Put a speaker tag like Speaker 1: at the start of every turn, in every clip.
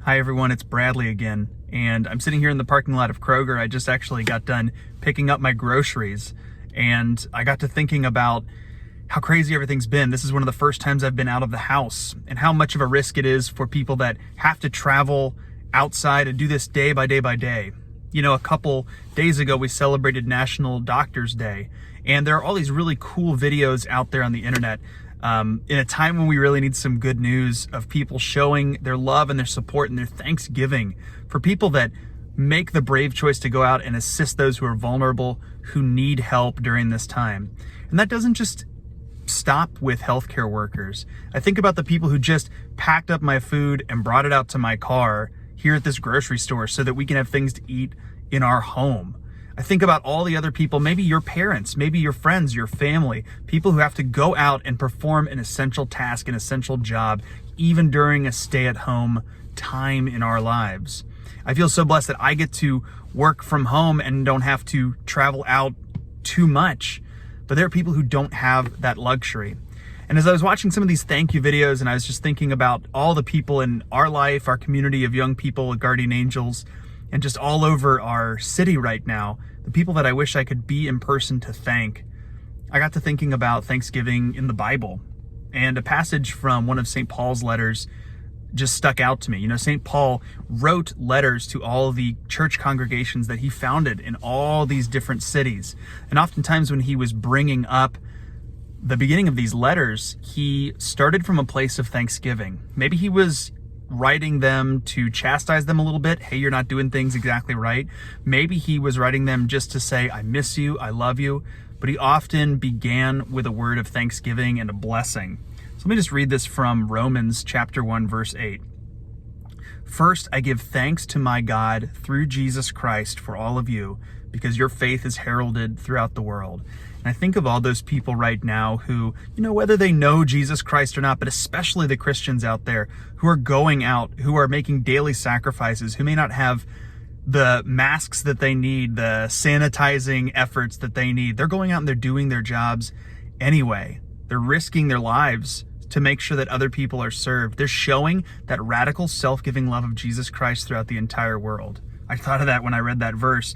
Speaker 1: Hi everyone, it's Bradley again, and I'm sitting here in the parking lot of Kroger. I just actually got done picking up my groceries, and I got to thinking about how crazy everything's been. This is one of the first times I've been out of the house, and how much of a risk it is for people that have to travel outside and do this day by day by day. You know, a couple days ago we celebrated National Doctors Day, and there are all these really cool videos out there on the internet in a time when we really need some good news of people showing their love and their support and their thanksgiving for people that make the brave choice to go out and assist those who are vulnerable, who need help during this time. And that doesn't just stop with healthcare workers. I think about the people who just packed up my food and brought it out to my car here at this grocery store so that we can have things to eat in our home. I think about all the other people, maybe your parents, maybe your friends, your family, people who have to go out and perform an essential task, an essential job, even during a stay-at-home time in our lives. I feel so blessed that I get to work from home and don't have to travel out too much. But there are people who don't have that luxury. And as I was watching some of these thank you videos, and I was just thinking about all the people in our life, our community of young people, guardian angels, and just all over our city right now, the people that I wish I could be in person to thank, I got to thinking about Thanksgiving in the Bible. And a passage from one of St. Paul's letters just stuck out to me. You know, St. Paul wrote letters to all the church congregations that he founded in all these different cities. And oftentimes when he was bringing up the beginning of these letters, he started from a place of thanksgiving. Maybe he was writing them to chastise them a little bit. Hey, you're not doing things exactly right. Maybe he was writing them just to say, I miss you, I love you. But he often began with a word of thanksgiving and a blessing. So let me just read this from Romans chapter 1, verse 8. First, I give thanks to my God through Jesus Christ for all of you, because your faith is heralded throughout the world. And I think of all those people right now who, you know, whether they know Jesus Christ or not, but especially the Christians out there who are going out, who are making daily sacrifices, who may not have the masks that they need, the sanitizing efforts that they need. They're going out and they're doing their jobs anyway. They're risking their lives to make sure that other people are served. They're showing that radical self-giving love of Jesus Christ throughout the entire world. I thought of that when I read that verse.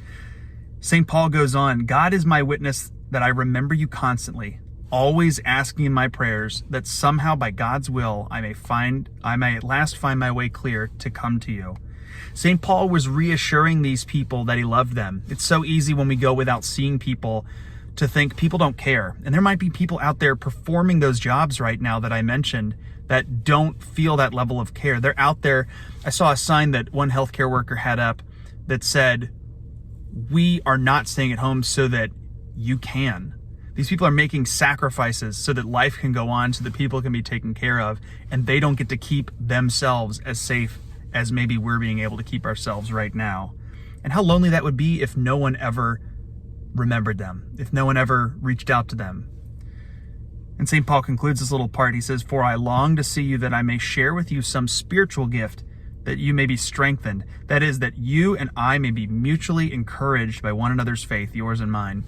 Speaker 1: St. Paul goes on, God is my witness that I remember you constantly, always asking in my prayers that somehow by God's will I may at last find my way clear to come to you. St. Paul was reassuring these people that he loved them. It's so easy when we go without seeing people to think people don't care. And there might be people out there performing those jobs right now that I mentioned that don't feel that level of care. They're out there. I saw a sign that one healthcare worker had up that said, we are not staying at home so that you can. These people are making sacrifices so that life can go on, so that people can be taken care of, and they don't get to keep themselves as safe as maybe we're being able to keep ourselves right now. And how lonely that would be if no one ever remembered them, if no one ever reached out to them. And St. Paul concludes this little part. He says, for I long to see you that I may share with you some spiritual gift, that you may be strengthened. That is, that you and I may be mutually encouraged by one another's faith, yours and mine.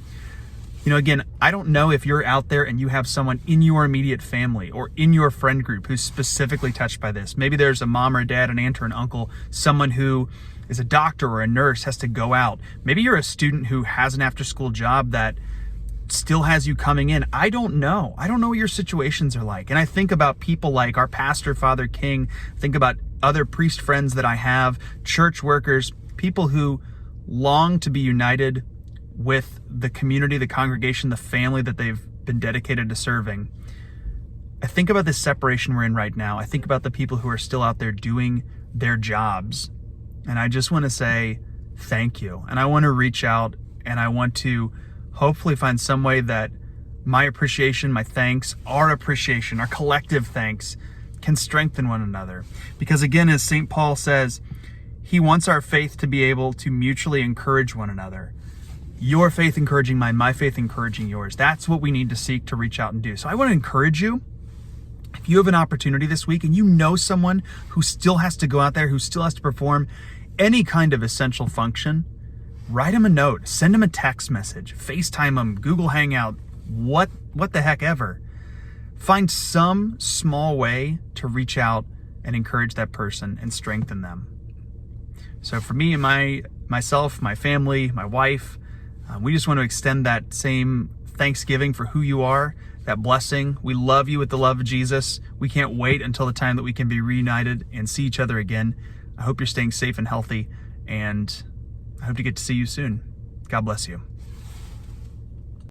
Speaker 1: You know, again, I don't know if you're out there and you have someone in your immediate family or in your friend group who's specifically touched by this. Maybe there's a mom or a dad, an aunt or an uncle, someone who is a doctor or a nurse, has to go out. Maybe you're a student who has an after-school job that still has you coming in. I don't know. I don't know what your situations are like. And I think about people like our pastor, Father King, think about other priest friends that I have, church workers, people who long to be united with the community, the congregation, the family that they've been dedicated to serving. I think about this separation we're in right now. I think about the people who are still out there doing their jobs. And I just want to say thank you. And I want to reach out and I want to hopefully find some way that my appreciation, my thanks, our appreciation, our collective thanks can strengthen one another. Because again, as St. Paul says, he wants our faith to be able to mutually encourage one another. Your faith encouraging mine, my faith encouraging yours. That's what we need to seek to reach out and do. So I want to encourage you, if you have an opportunity this week and you know someone who still has to go out there, who still has to perform any kind of essential function, write them a note, send them a text message, FaceTime them, Google Hangout, what the heck ever. Find some small way to reach out and encourage that person and strengthen them. So for me and myself, my family, my wife, we just want to extend that same thanksgiving for who you are, that blessing. We love you with the love of Jesus. We can't wait until the time that we can be reunited and see each other again. I hope you're staying safe and healthy, and I hope to get to see you soon. God bless you.